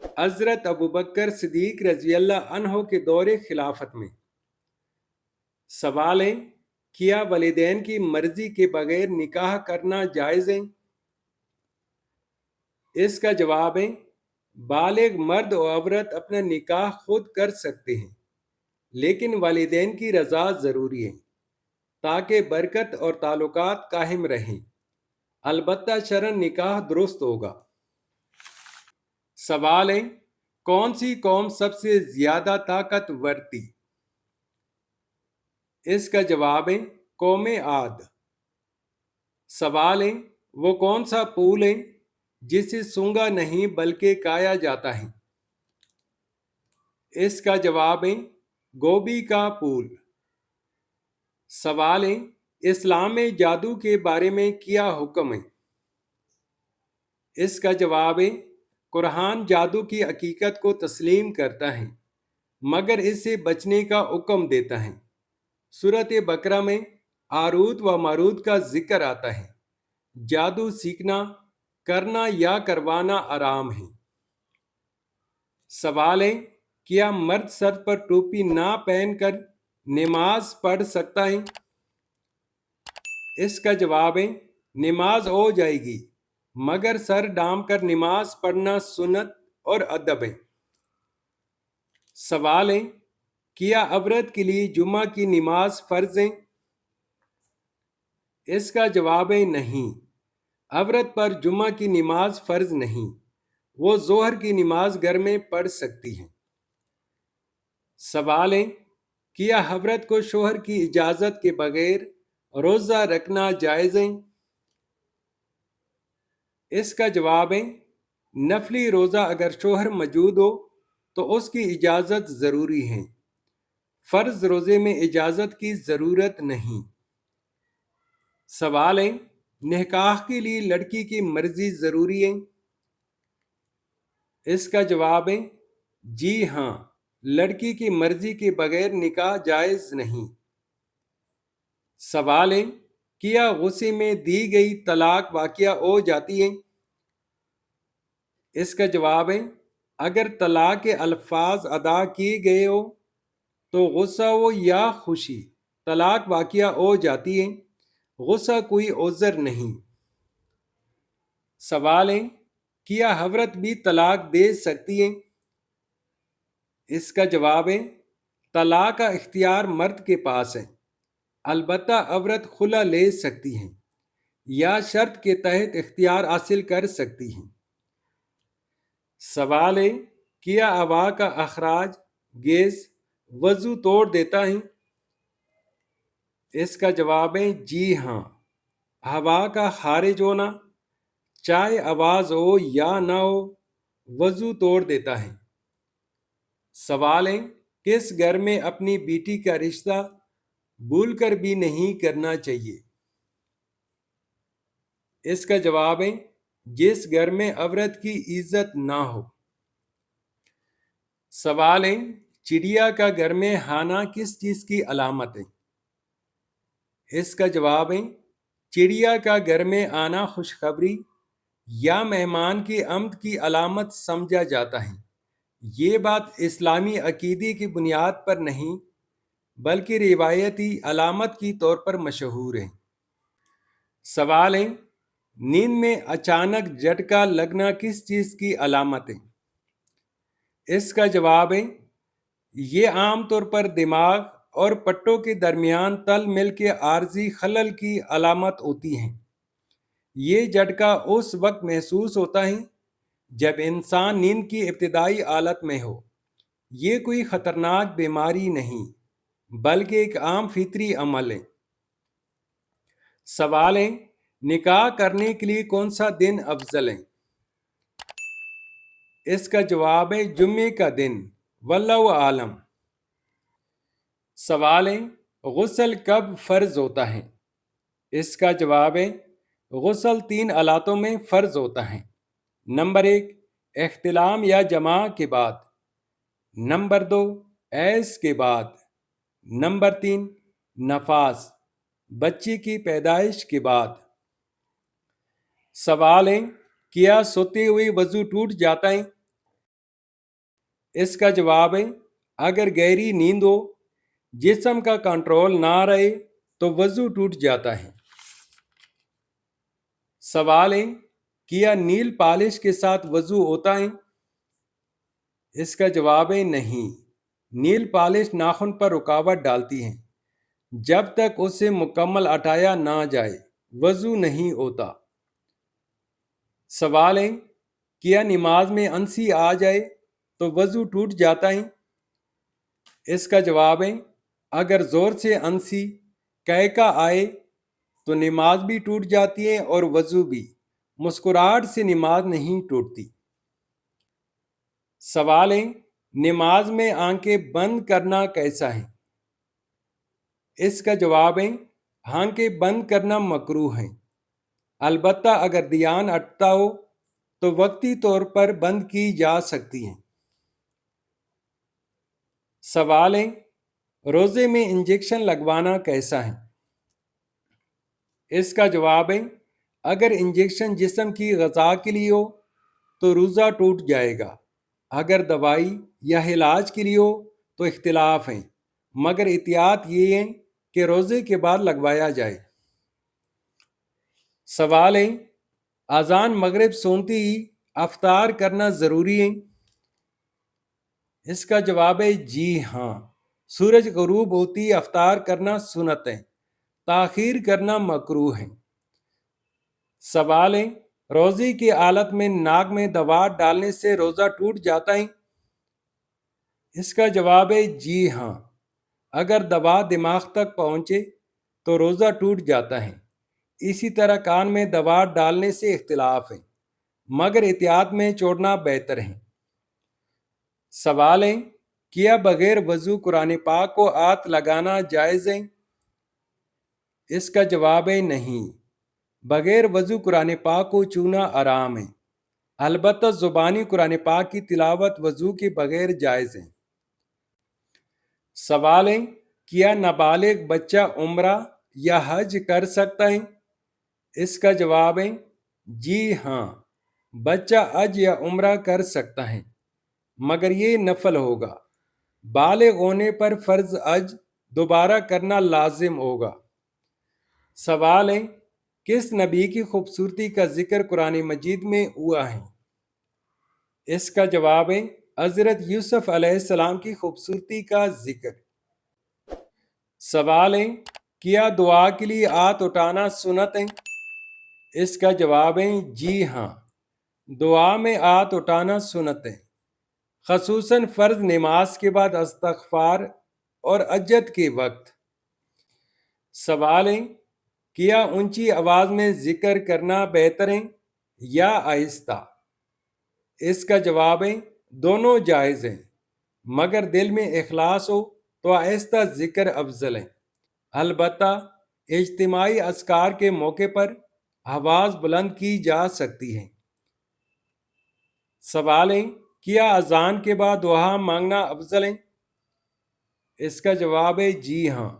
حضرت ابو بکر صدیق رضی اللہ عنہ کے دور خلافت میں۔ سوال ہے، کیا والدین کی مرضی کے بغیر نکاح کرنا جائز ہے؟ اس کا جواب ہے، بالغ مرد و عورت اپنا نکاح خود کر سکتے ہیں، لیکن والدین کی رضا ضروری ہے تاکہ برکت اور تعلقات قائم رہیں۔ البتہ شرعن نکاح درست ہوگا۔ سوال ہے، کون سی قوم سب سے زیادہ طاقتور تھی؟ اس کا جواب ہے، قوم عاد۔ سوال ہے، وہ کون سا پھول ہے جسے سونگھا نہیں بلکہ کھایا جاتا ہے؟ اس کا جواب ہے، گوبھی کا پھول۔ سوال ہے، اسلام میں جادو کے بارے میں کیا حکم ہے؟ اس کا جواب ہے، قرآن جادو کی حقیقت کو تسلیم کرتا ہے مگر اس سے بچنے کا حکم دیتا ہے۔ سورۃ بقرہ میں ہاروت و ماروت کا ذکر آتا ہے۔ جادو سیکھنا، کرنا یا کروانا حرام ہے۔ سوال ہے، کیا مرد سر پر ٹوپی نہ پہن کر نماز پڑھ سکتا ہے؟ اس کا جواب ہے، نماز ہو جائے گی مگر سر ڈھانپ کر نماز پڑھنا سنت اور ادب ہے۔ سوال ہے، کیا عورت کے لیے جمعہ کی نماز فرض ہے؟ اس کا جواب ہے، نہیں، عورت پر جمعہ کی نماز فرض نہیں، وہ ظہر کی نماز گھر میں پڑھ سکتی ہے۔ سوال ہے، کیا عورت کو شوہر کی اجازت کے بغیر روزہ رکھنا جائز ہے؟ اس کا جواب ہے، نفلی روزہ اگر شوہر موجود ہو تو اس کی اجازت ضروری ہے، فرض روزے میں اجازت کی ضرورت نہیں۔ سوال ہے، نکاح کے لیے لڑکی کی مرضی ضروری ہے؟ اس کا جواب ہے، جی ہاں، لڑکی کی مرضی کے بغیر نکاح جائز نہیں۔ سوال ہے، کیا غصے میں دی گئی طلاق واقع ہو جاتی ہے؟ اس کا جواب ہے، اگر طلاق کے الفاظ ادا کیے گئے ہو تو غصہ ہو یا خوشی طلاق واقع ہو جاتی ہے، غصہ کوئی عذر نہیں۔ سوال ہے، کیا عورت بھی طلاق دے سکتی ہے؟ اس کا جواب ہے، طلاق کا اختیار مرد کے پاس ہے، البتہ عورت خلا لے سکتی ہے یا شرط کے تحت اختیار حاصل کر سکتی ہے۔ سوال ہے، کیا ہوا کا اخراج گیس وضو توڑ دیتا ہے؟ اس کا جواب ہے، جی ہاں، ہوا کا خارج ہونا چاہے آواز ہو یا نہ ہو وضو توڑ دیتا ہے۔ سوال ہے، کس گھر میں اپنی بیٹی کا رشتہ بھول کر بھی نہیں کرنا چاہیے؟ اس کا جواب ہے، جس گھر میں عورت کی عزت نہ ہو۔ سوال ہے، چڑیا کا گھر میں آنا کس چیز کی علامت ہے؟ اس کا جواب ہے، چڑیا کا گھر میں آنا خوشخبری یا مہمان کی آمد کی علامت سمجھا جاتا ہے۔ یہ بات اسلامی عقیدے کی بنیاد پر نہیں بلکہ روایتی علامت کی طور پر مشہور ہے۔ سوال ہے، نیند میں اچانک جھٹکا لگنا کس چیز کی علامت ہے؟ اس کا جواب ہے، یہ عام طور پر دماغ اور پٹوں کے درمیان تل مل کے عارضی خلل کی علامت ہوتی ہے۔ یہ جھٹکا اس وقت محسوس ہوتا ہے جب انسان نیند کی ابتدائی حالت میں ہو۔ یہ کوئی خطرناک بیماری نہیں بلکہ ایک عام فطری عمل ہے۔ سوال ہے، نکاح کرنے کے لیے کون سا دن افضل ہے؟ اس کا جواب ہے، جمعے کا دن، واللہ عالم۔ سوال ہے، غسل کب فرض ہوتا ہے؟ اس کا جواب ہے، غسل 3 حالاتوں میں فرض ہوتا ہے۔ نمبر 1، احتلام یا جماع کے بعد۔ نمبر 2، حیض کے بعد۔ نمبر 3، نفاس، بچے کی پیدائش کے بعد۔ سوال ہے، کیا سوتے ہوئے وضو ٹوٹ جاتا ہے؟ اس کا جواب ہے اگر گہری نیند ہو جسم کا کنٹرول نہ رہے تو وضو ٹوٹ جاتا ہے۔ سوال ہے کیا نیل پالش کے ساتھ وضو ہوتا ہے؟ اس کا جواب ہے نہیں، نیل پالش ناخن پر رکاوٹ ڈالتی ہے، جب تک اسے مکمل ہٹایا نہ جائے وضو نہیں ہوتا۔ سوال ہے کیا نماز میں انسی آ جائے تو وضو ٹوٹ جاتا ہے؟ اس کا جواب ہے اگر زور سے انسی کہکا آئے تو نماز بھی ٹوٹ جاتی ہے اور وضو بھی، مسکراہٹ سے نماز نہیں ٹوٹتی۔ سوال ہے نماز میں آنکھیں بند کرنا کیسا ہے؟ اس کا جواب ہے آنکھیں بند کرنا مکروہ ہے، البتہ اگر دھیان ہٹتا ہو تو وقتی طور پر بند کی جا سکتی ہیں۔ سوال ہے روزے میں انجیکشن لگوانا کیسا ہے؟ اس کا جواب ہے اگر انجیکشن جسم کی غذا کے لیے ہو تو روزہ ٹوٹ جائے گا، اگر دوائی یا علاج کے لیے ہو تو اختلاف ہیں، مگر احتیاط یہ ہے کہ روزے کے بعد لگوایا جائے۔ سوال ہے اذان مغرب سنتے ہی افطار کرنا ضروری ہے؟ اس کا جواب ہے جی ہاں، سورج غروب ہوتی افطار کرنا سنت ہے، تاخیر کرنا مکروہ ہے۔ سوال ہے روزے کی حالت میں ناک میں دوا ڈالنے سے روزہ ٹوٹ جاتا ہے؟ اس کا جواب ہے جی ہاں، اگر دوا دماغ تک پہنچے تو روزہ ٹوٹ جاتا ہے۔ اسی طرح کان میں دوا ڈالنے سے اختلاف ہے، مگر احتیاط میں چھوڑنا بہتر ہے۔ سوال ہے کیا بغیر وضو قرآن پاک کو ہاتھ لگانا جائز ہے؟ اس کا جواب ہے نہیں، بغیر وضو قرآن پاک کو چھونا حرام ہے، البتہ زبانی قرآن پاک کی تلاوت وضو کے بغیر جائز ہے۔ سوال ہے کیا نابالغ بچہ عمرہ یا حج کر سکتا ہے؟ اس کا جواب ہے جی ہاں، بچہ حج یا عمرہ کر سکتا ہے، مگر یہ نفل ہوگا، بالغ ہونے پر فرض حج دوبارہ کرنا لازم ہوگا۔ سوال ہے کس نبی کی خوبصورتی کا ذکر قرآن مجید میں ہوا ہے؟ اس کا جواب ہے حضرت یوسف علیہ السلام کی خوبصورتی کا ذکر۔ سوال ہے کیا دعا کے لیے ہاتھ اٹھانا سنت ہے؟ اس کا جواب ہے جی ہاں، دعا میں ہاتھ اٹھانا سنت ہے، خصوصاً فرض نماز کے بعد استغفار اور حجت کے وقت۔ سوال ہے کیا اونچی آواز میں ذکر کرنا بہتر ہے یا آہستہ؟ اس کا جواب ہے دونوں جائز ہیں، مگر دل میں اخلاص ہو تو آہستہ ذکر افضل ہے، البتہ اجتماعی اذکار کے موقع پر آواز بلند کی جا سکتی ہے۔ سوال ہے کیا اذان کے بعد دعا مانگنا افضل ہے؟ اس کا جواب ہے جی ہاں،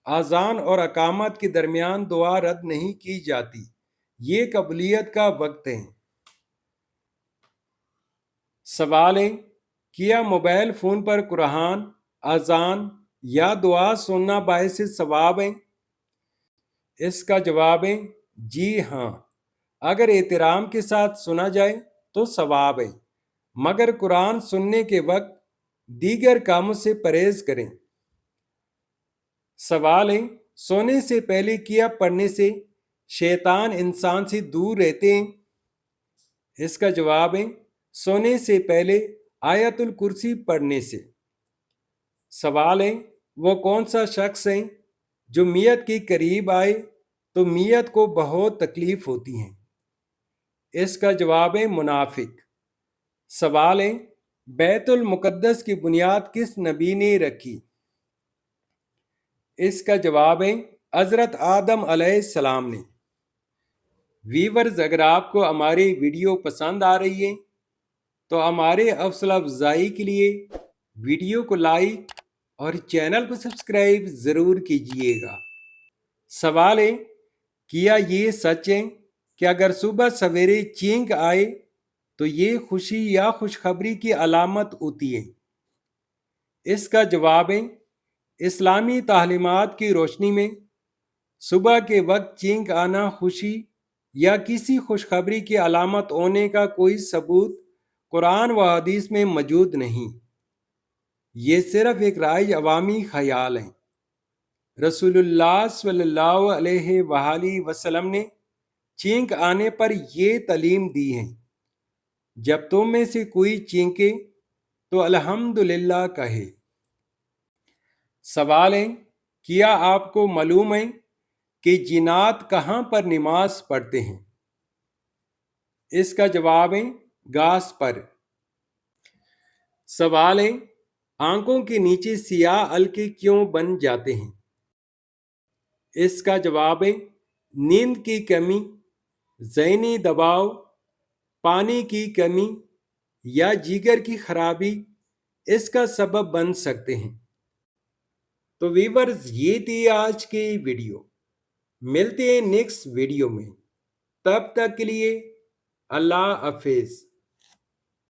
اذان اور اقامت کے درمیان دعا رد نہیں کی جاتی، یہ قبولیت کا وقت ہے۔ سوال ہے کیا موبائل فون پر قرآن، اذان یا دعا سننا باعث ثواب ہے؟ اس کا جواب ہے جی ہاں، اگر احترام کے ساتھ سنا جائے تو ثواب ہے، مگر قرآن سننے کے وقت دیگر کاموں سے پرہیز کریں۔ سوال ہے سونے سے پہلے کیا پڑھنے سے شیطان انسان سے دور رہتے ہیں؟ اس کا جواب ہے سونے سے پہلے آیت الکرسی پڑھنے سے۔ سوال ہے وہ کون سا شخص ہے جو میت کے قریب آئے تو میت کو بہت تکلیف ہوتی ہے؟ اس کا جواب ہے منافق۔ سوال ہے بیت المقدس کی بنیاد کس نبی نے رکھی؟ اس کا جواب ہے حضرت آدم علیہ السلام نے۔ ویورز اگر آپ کو ہماری ویڈیو پسند آ رہی ہے تو ہمارے حوصلہ افزائی کے لیے ویڈیو کو لائک اور چینل کو سبسکرائب ضرور کیجیے گا۔ سوال ہے کیا یہ سچ ہے کہ اگر صبح سویرے چینک آئے تو یہ خوشی یا خوشخبری کی علامت ہوتی ہے؟ اس کا جواب ہے اسلامی تعلیمات کی روشنی میں صبح کے وقت چینک آنا خوشی یا کسی خوشخبری کی علامت ہونے کا کوئی ثبوت قرآن و حدیث میں موجود نہیں۔ یہ صرف ایک رائج عوامی خیال ہے۔ رسول اللہ صلی اللہ علیہ وآلہ وسلم نے چینک آنے پر یہ تعلیم دی ہے، جب تم میں سے کوئی چینکے تو الحمدللہ کہے۔ سوال ہے، کیا آپ کو معلوم ہے کہ جنات کہاں پر نماز پڑھتے ہیں؟ اس کا جواب ہے گھاس پر۔ سوال ہے، آنکھوں کے نیچے سیاہ حلقے کیوں بن جاتے ہیں؟ اس کا جواب ہے نیند کی کمی، ذہنی دباؤ، پانی کی کمی یا جگر کی خرابی اس کا سبب بن سکتے ہیں۔ تو ویورز، یہ تھی آج کی ویڈیو۔ ملتے ہیں نیکسٹ ویڈیو میں، تب تک کے لیے اللہ حافظ۔